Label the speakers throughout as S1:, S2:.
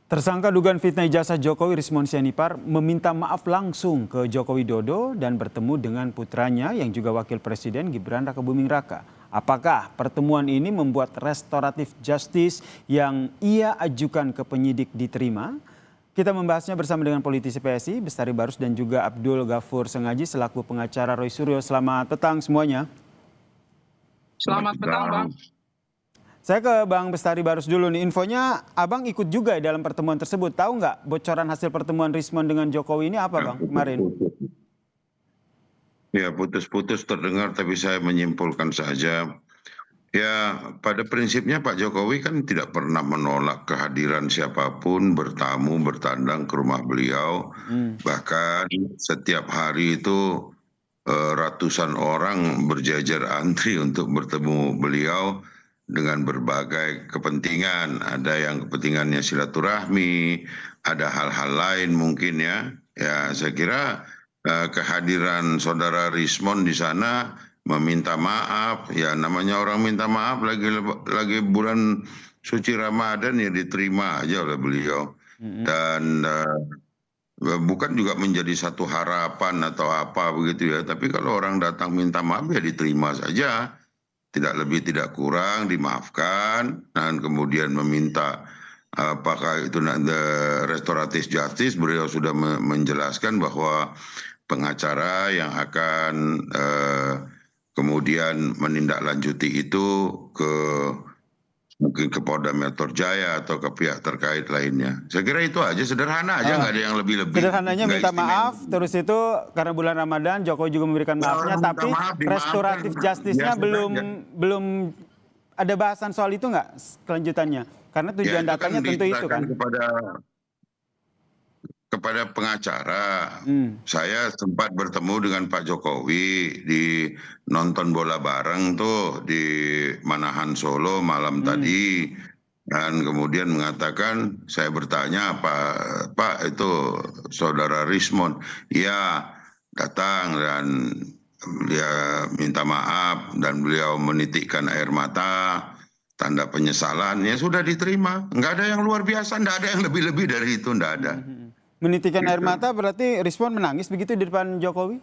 S1: Tersangka dugaan fitnah ijazah Jokowi Rismon Sianipar meminta maaf langsung ke Joko Widodo dan bertemu dengan putranya yang juga wakil presiden Gibran Rakabuming Raka. Apakah pertemuan ini membuat restoratif justice yang ia ajukan ke penyidik diterima? Kita membahasnya bersama dengan politisi PSI, Bestari Barus dan juga Abdul Ghafur Sengaji selaku pengacara Roy Suryo. Selamat petang semuanya.
S2: Selamat petang, Bang.
S1: Saya ke Bang Bestari Barus dulu nih. Infonya Abang ikut juga dalam pertemuan tersebut. Tahu nggak bocoran hasil pertemuan Rismon dengan Jokowi ini apa Bang kemarin?
S3: Ya, putus-putus terdengar, tapi saya menyimpulkan saja. Ya, pada prinsipnya Pak Jokowi kan tidak pernah menolak kehadiran siapapun bertamu, bertandang ke rumah beliau. Bahkan setiap hari itu ratusan orang berjajar antri untuk bertemu beliau dengan berbagai kepentingan. Ada yang kepentingannya silaturahmi, ada hal-hal lain mungkin ya. Ya, saya kira kehadiran saudara Rismon di sana meminta maaf, ya namanya orang minta maaf lagi bulan suci Ramadan ya diterima aja oleh beliau. Dan bukan juga menjadi satu harapan atau apa begitu ya, tapi kalau orang datang minta maaf ya diterima saja, tidak lebih tidak kurang, dimaafkan, dan kemudian meminta apakah itu restoratif justice. Beliau sudah menjelaskan bahwa pengacara yang akan kemudian menindaklanjuti itu mungkin ke Polda Metro Jaya atau ke pihak terkait lainnya. Saya kira itu aja, sederhana aja, nggak ada yang lebih-lebih.
S1: Sederhananya minta maaf, terus itu karena bulan Ramadan Jokowi juga memberikan maafnya, tapi restoratif justice-nya belum ada bahasan soal itu nggak kelanjutannya? Karena tujuan datanya tentu itu kan.
S3: Kepada pengacara, saya sempat bertemu dengan Pak Jokowi di nonton bola bareng tuh di Manahan Solo malam tadi, dan kemudian mengatakan, saya bertanya, Pak itu saudara Rismon, ya datang dan dia minta maaf dan beliau menitikkan air mata, tanda penyesalan, ya sudah diterima, nggak ada yang luar biasa, nggak ada yang lebih-lebih dari itu, nggak ada.
S1: Menitikan air mata berarti Rismon menangis begitu di depan Jokowi?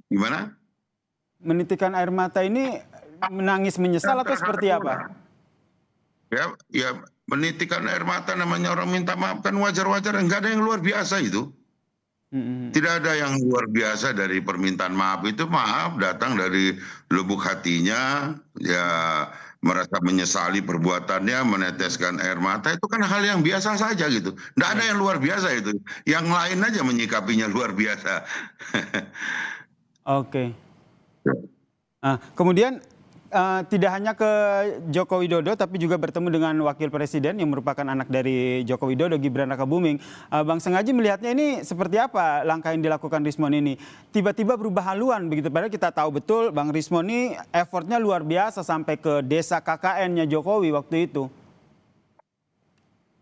S3: Gimana?
S1: Menitikan air mata ini menangis menyesal atau seperti apa?
S3: Ya menitikan air mata namanya orang minta maaf kan wajar-wajar, nggak ada yang luar biasa itu. Tidak ada yang luar biasa dari permintaan maaf itu, maaf datang dari lubuk hatinya, ya merasa menyesali perbuatannya, meneteskan air mata, itu kan hal yang biasa saja gitu. Nggak ada yang luar biasa itu. Yang lain aja menyikapinya luar biasa.
S1: Oke. Kemudian tidak hanya ke Joko Widodo, tapi juga bertemu dengan wakil presiden yang merupakan anak dari Joko Widodo, Gibran Rakabuming. Bang Sengaji melihatnya ini seperti apa langkah yang dilakukan Rismon ini? Tiba-tiba berubah haluan begitu, padahal kita tahu betul Bang Rismon ini effortnya luar biasa sampai ke desa KKN-nya Jokowi waktu itu.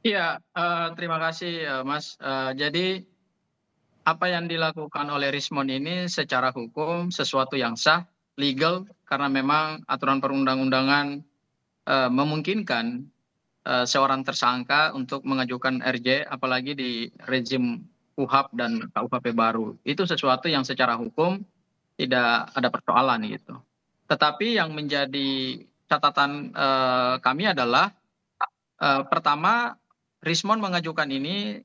S2: Iya, terima kasih Mas. Jadi apa yang dilakukan oleh Rismon ini secara hukum sesuatu yang sah, legal, karena memang aturan perundang-undangan memungkinkan seorang tersangka untuk mengajukan RJ, apalagi di rezim KUHP dan KUHP baru. Itu sesuatu yang secara hukum tidak ada persoalan gitu. Tetapi yang menjadi catatan kami adalah pertama, Rismon mengajukan ini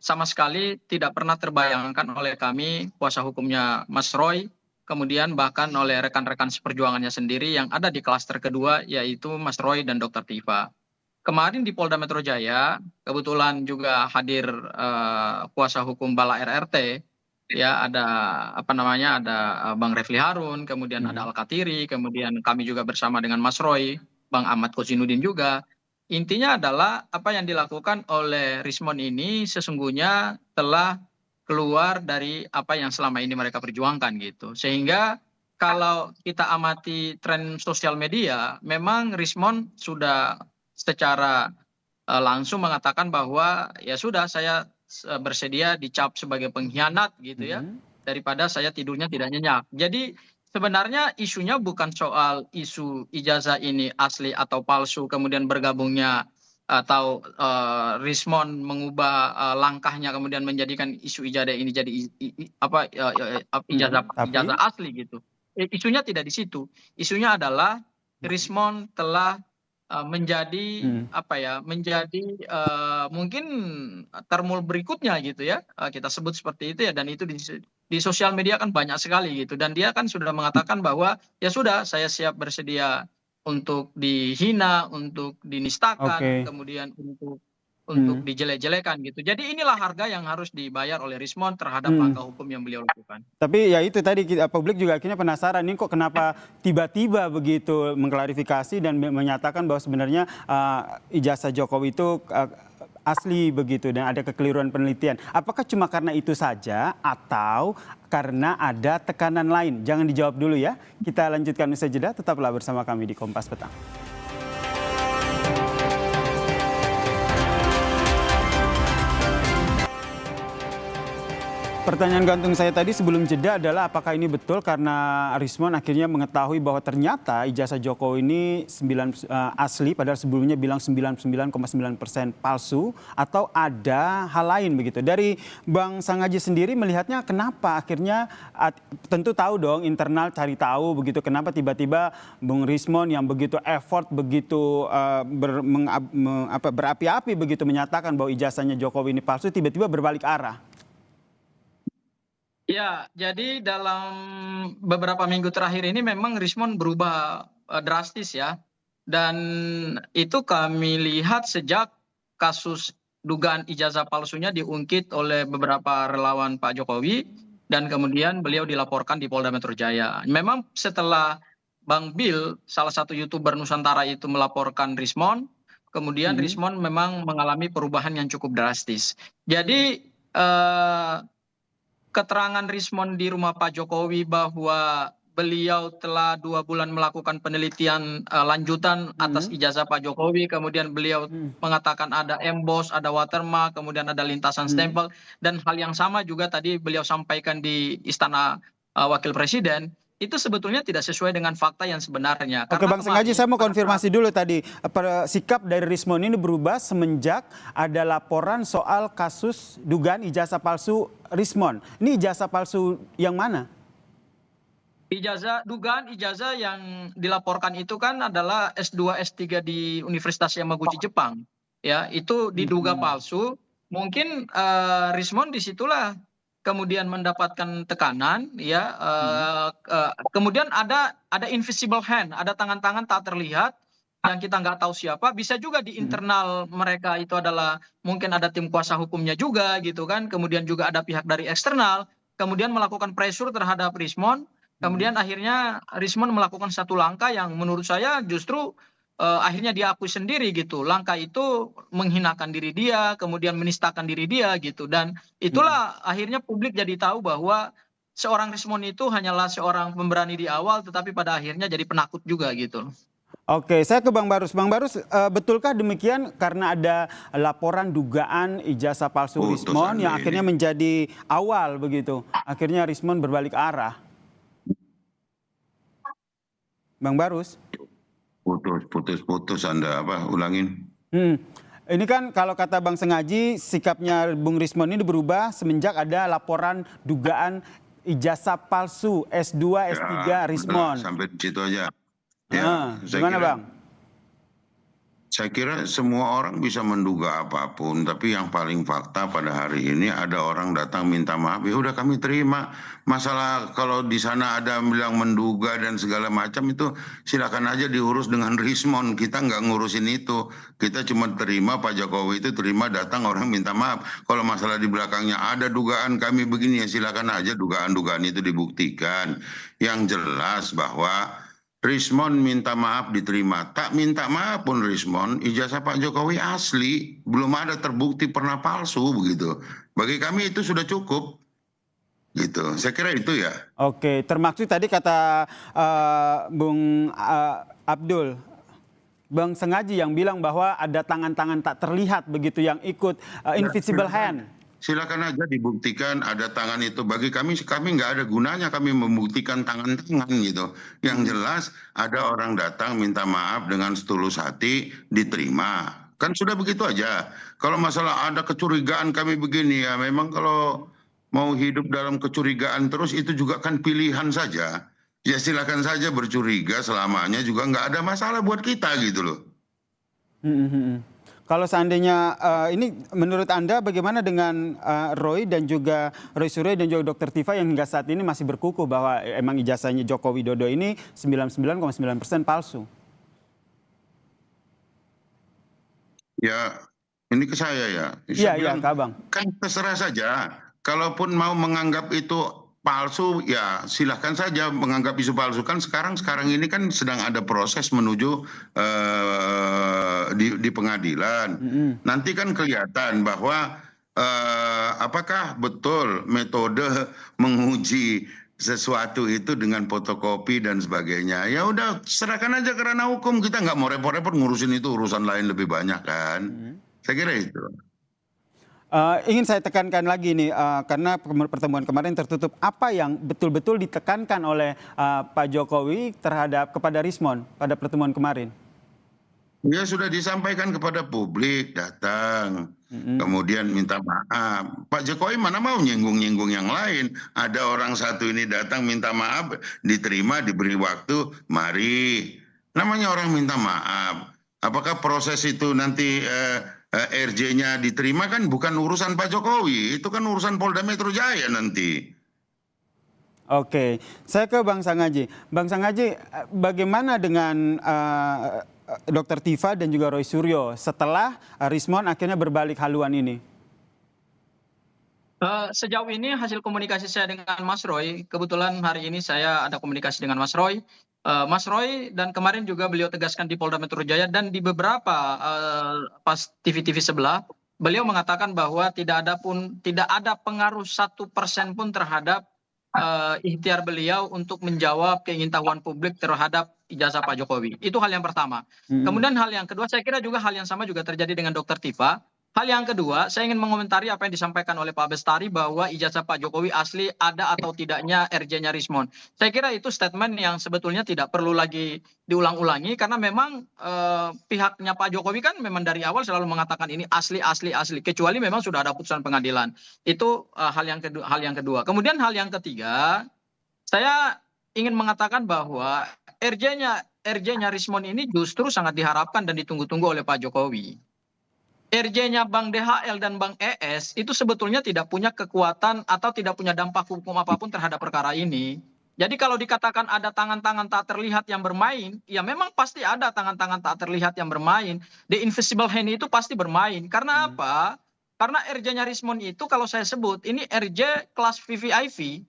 S2: sama sekali tidak pernah terbayangkan oleh kami, kuasa hukumnya Mas Roy, kemudian bahkan oleh rekan-rekan seperjuangannya sendiri yang ada di klaster kedua, yaitu Mas Roy dan Dr. Tifa. Kemarin di Polda Metro Jaya, kebetulan juga hadir kuasa hukum Bala RRT, ya ada ada Bang Refli Harun, kemudian ada Al-Katiri, kemudian kami juga bersama dengan Mas Roy, Bang Ahmad Kozinudin juga. Intinya adalah apa yang dilakukan oleh Rismon ini sesungguhnya telah keluar dari apa yang selama ini mereka perjuangkan gitu. Sehingga kalau kita amati tren sosial media, memang Rismon sudah secara langsung mengatakan bahwa ya sudah, saya bersedia dicap sebagai pengkhianat gitu ya, daripada saya tidurnya tidak nyenyak. Jadi sebenarnya isunya bukan soal isu ijazah ini asli atau palsu, kemudian bergabungnya atau Rismon mengubah langkahnya kemudian menjadikan isu ijazah ini jadi ijazah
S1: Tapi
S2: asli gitu. Isunya tidak di situ. Isunya adalah Rismon telah menjadi mungkin termul berikutnya gitu ya, kita sebut seperti itu ya, dan itu di sosial media kan banyak sekali gitu, dan dia kan sudah mengatakan bahwa ya sudah, saya siap bersedia untuk dihina, untuk dinistakan,
S1: oke.
S2: kemudian untuk dijelek-jelekan gitu. Jadi inilah harga yang harus dibayar oleh Rismon terhadap
S1: Hmm.
S2: langkah hukum yang beliau lakukan.
S1: Tapi ya itu tadi publik juga akhirnya penasaran ini kok kenapa tiba-tiba begitu mengklarifikasi dan menyatakan bahwa sebenarnya ijazah Jokowi itu asli begitu dan ada kekeliruan penelitian. Apakah cuma karena itu saja atau karena ada tekanan lain? Jangan dijawab dulu ya. Kita lanjutkan usai jeda, tetaplah bersama kami di Kompas Petang. Pertanyaan gantung saya tadi sebelum jeda adalah apakah ini betul karena Rismon akhirnya mengetahui bahwa ternyata ijazah Jokowi ini asli padahal sebelumnya bilang 99,9% palsu, atau ada hal lain begitu. Dari Bang Sangaji sendiri melihatnya kenapa akhirnya tentu tahu dong internal cari tahu begitu kenapa tiba-tiba Bung Rismon yang begitu effort begitu berapi-api begitu menyatakan bahwa ijazahnya Jokowi ini palsu tiba-tiba berbalik arah.
S2: Ya, jadi dalam beberapa minggu terakhir ini memang Rismon berubah drastis ya. Dan itu kami lihat sejak kasus dugaan ijazah palsunya diungkit oleh beberapa relawan Pak Jokowi dan kemudian beliau dilaporkan di Polda Metro Jaya. Memang setelah Bang Bill, salah satu YouTuber Nusantara itu melaporkan Rismon, kemudian Rismon memang mengalami perubahan yang cukup drastis. Jadi keterangan Rismon di rumah Pak Jokowi bahwa beliau telah 2 bulan melakukan penelitian lanjutan atas ijazah Pak Jokowi, kemudian beliau mengatakan ada emboss, ada watermark, kemudian ada lintasan stempel, dan hal yang sama juga tadi beliau sampaikan di Istana Wakil Presiden. Itu sebetulnya tidak sesuai dengan fakta yang sebenarnya.
S1: Oke Bang Sangaji, saya mau konfirmasi dulu tadi. Sikap dari Rismon ini berubah semenjak ada laporan soal kasus dugaan ijazah palsu Rismon. Ini ijazah palsu yang mana?
S2: Dugaan ijazah yang dilaporkan itu kan adalah S2, S3 di Universitas Yamaguchi Jepang. Ya, itu diduga palsu. Mungkin Rismon disitulah kemudian mendapatkan tekanan, ya. Kemudian ada invisible hand, ada tangan-tangan tak terlihat yang kita nggak tahu siapa. Bisa juga di internal mereka itu adalah mungkin ada tim kuasa hukumnya juga gitu kan. Kemudian juga ada pihak dari eksternal, kemudian melakukan pressure terhadap Rismon. Kemudian akhirnya Rismon melakukan satu langkah yang menurut saya justru akhirnya diakui sendiri gitu. Langkah itu menghinakan diri dia, kemudian menistakan diri dia gitu. Dan itulah akhirnya publik jadi tahu bahwa seorang Rismon itu hanyalah seorang pemberani di awal, tetapi pada akhirnya jadi penakut juga gitu.
S1: Oke, saya ke Bang Barus. Bang Barus, betulkah demikian karena ada laporan dugaan ijazah palsu Rismon yang akhirnya menjadi awal begitu? Akhirnya Rismon berbalik arah. Bang Barus?
S3: Putus Anda ulangin.
S1: Ini kan kalau kata Bang Sangaji, sikapnya Bung Rismon ini berubah semenjak ada laporan dugaan ijazah palsu S2, S3 Rismon.
S3: Sampai di situ aja.
S1: Gimana Bang?
S3: Saya kira semua orang bisa menduga apapun, tapi yang paling fakta pada hari ini ada orang datang minta maaf, ya udah kami terima. Masalah kalau di sana ada bilang menduga dan segala macam itu silakan aja diurus dengan Rismon. Kita nggak ngurusin itu. Kita cuma terima Pak Jokowi itu terima datang orang minta maaf. Kalau masalah di belakangnya ada dugaan kami begini ya silakan aja dugaan-dugaan itu dibuktikan. Yang jelas bahwa Rismon minta maaf diterima, tak minta maaf pun Rismon, ijazah Pak Jokowi asli, belum ada terbukti pernah palsu begitu. Bagi kami itu sudah cukup, gitu. Saya kira itu ya.
S1: Oke, termaksud tadi kata Bung Abdul, Bang Sangaji yang bilang bahwa ada tangan-tangan tak terlihat begitu yang ikut invisible hand.
S3: Silakan aja dibuktikan ada tangan itu. Bagi kami nggak ada gunanya kami membuktikan tangan-tangan gitu. Yang jelas ada orang datang minta maaf dengan setulus hati diterima. Kan sudah begitu aja. Kalau masalah ada kecurigaan kami begini ya, memang kalau mau hidup dalam kecurigaan terus itu juga kan pilihan saja. Ya silakan saja bercuriga selamanya juga nggak ada masalah buat kita gitu loh.
S1: Hmm, hmm, hmm. Kalau seandainya ini menurut Anda bagaimana dengan Roy dan juga Roy Suryo dan juga Dr. Tifa yang hingga saat ini masih berkukuh bahwa emang ijazahnya Joko Widodo ini 99,9% palsu?
S3: Ya ini ke saya ya.
S1: Iya,
S3: Saya
S1: iya,
S3: bilang,
S1: Kak Abang.
S3: kan terserah saja. Kalaupun mau menganggap itu palsu, ya silahkan saja menganggap isu palsu. Kan sekarang ini kan sedang ada proses menuju di pengadilan. Nanti kan kelihatan bahwa apakah betul metode menguji sesuatu itu dengan fotokopi dan sebagainya. Ya udah serahkan aja ke ranah hukum. Kita nggak mau repot-repot ngurusin itu, urusan lain lebih banyak kan. Saya kira itu.
S1: Ingin saya tekankan lagi nih, karena pertemuan kemarin tertutup, apa yang betul-betul ditekankan oleh Pak Jokowi kepada Rismon pada pertemuan kemarin?
S3: Ya sudah disampaikan kepada publik, datang, kemudian minta maaf. Pak Jokowi mana mau nyinggung-nyinggung yang lain. Ada orang satu ini datang minta maaf, diterima, diberi waktu, mari. Namanya orang minta maaf. Apakah proses itu nanti RJ-nya diterima kan bukan urusan Pak Jokowi, itu kan urusan Polda Metro Jaya nanti.
S1: Oke, saya ke Bang Sangaji. Bang Sangaji, bagaimana dengan Dr. Tifa dan juga Roy Suryo setelah Rismon akhirnya berbalik haluan ini?
S2: Sejauh ini hasil komunikasi saya dengan Mas Roy, kebetulan hari ini saya ada komunikasi dengan Mas Roy. Mas Roy dan kemarin juga beliau tegaskan di Polda Metro Jaya dan di beberapa pas TV-TV sebelah, beliau mengatakan bahwa tidak ada pengaruh 1% pun terhadap ikhtiar beliau untuk menjawab keingintahuan publik terhadap ijazah Pak Jokowi. Itu hal yang pertama. Kemudian hal yang kedua, saya kira juga hal yang sama juga terjadi dengan Dr. Tifa. Hal yang kedua, saya ingin mengomentari apa yang disampaikan oleh Pak Bestari bahwa ijazah Pak Jokowi asli ada atau tidaknya RJ-nya Rismon. Saya kira itu statement yang sebetulnya tidak perlu lagi diulang-ulangi karena memang pihaknya Pak Jokowi kan memang dari awal selalu mengatakan ini asli, kecuali memang sudah ada putusan pengadilan. Itu hal yang kedua. Kemudian hal yang ketiga, saya ingin mengatakan bahwa RJ-nya Rismon ini justru sangat diharapkan dan ditunggu-tunggu oleh Pak Jokowi. RJ-nya Bang DHL dan Bang ES itu sebetulnya tidak punya kekuatan atau tidak punya dampak hukum apapun terhadap perkara ini. Jadi kalau dikatakan ada tangan-tangan tak terlihat yang bermain, ya memang pasti ada tangan-tangan tak terlihat yang bermain. The invisible hand itu pasti bermain. Karena apa? Karena RJ-nya Rismon itu kalau saya sebut, ini RJ kelas VVIP.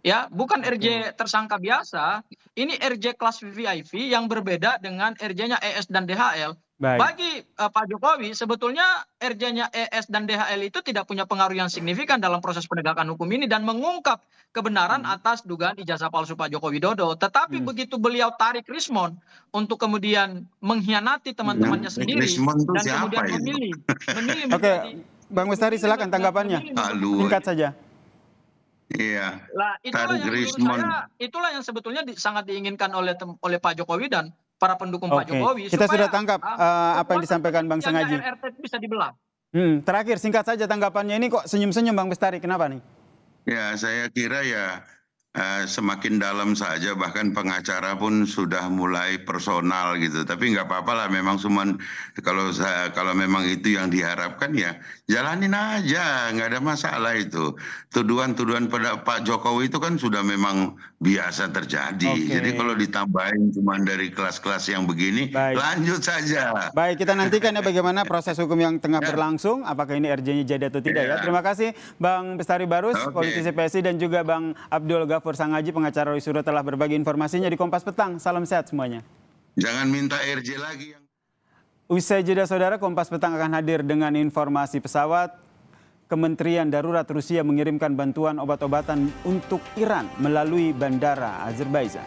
S2: Ya, bukan RJ tersangka biasa. Ini RJ kelas VVIP yang berbeda dengan RJ-nya ES dan DHL.
S1: Baik.
S2: Bagi Pak Jokowi, sebetulnya RJ-nya ES dan DHL itu tidak punya pengaruh yang signifikan dalam proses penegakan hukum ini dan mengungkap kebenaran atas dugaan ijazah palsu Pak Joko Widodo. Tetapi begitu beliau tarik Rismon untuk kemudian mengkhianati teman-temannya sendiri
S3: Rismon itu
S2: dan
S3: siapa
S2: kemudian
S3: itu?
S2: memilih
S1: Oke, Bang Bestari silakan tanggapannya. Singkat saja.
S3: Iya.
S2: Lah itulah yang menurut saya, itulah yang sebetulnya sangat diinginkan oleh Pak Jokowi dan para pendukung Pak Jokowi.
S1: Kita sudah tangkap apa yang disampaikan Bang Sangaji.
S2: RRT bisa dibelah.
S1: Terakhir singkat saja tanggapannya, ini kok senyum-senyum Bang Bestari, kenapa nih?
S3: Ya saya kira ya semakin dalam saja, bahkan pengacara pun sudah mulai personal gitu. Tapi nggak apa-apa lah, memang cuman kalau memang itu yang diharapkan ya jalanin aja, nggak ada masalah itu. Tuduhan-tuduhan pada Pak Jokowi itu kan sudah memang biasa terjadi. Jadi kalau ditambahin cuman dari kelas-kelas yang begini, lanjut saja.
S1: Baik, kita nantikan ya bagaimana proses hukum yang tengah berlangsung, apakah ini RJ-nya jadi atau tidak ya. Terima kasih Bang Bestari Barus, politisi PSI, dan juga Bang Abdul Ghafur Sangaji, pengacara Roy Suryo, telah berbagi informasinya di Kompas Petang. Salam sehat semuanya.
S3: Jangan minta RJ lagi.
S1: Usai jeda saudara, Kompas Petang akan hadir dengan informasi pesawat. Kementerian Darurat Rusia mengirimkan bantuan obat-obatan untuk Iran melalui bandara Azerbaijan.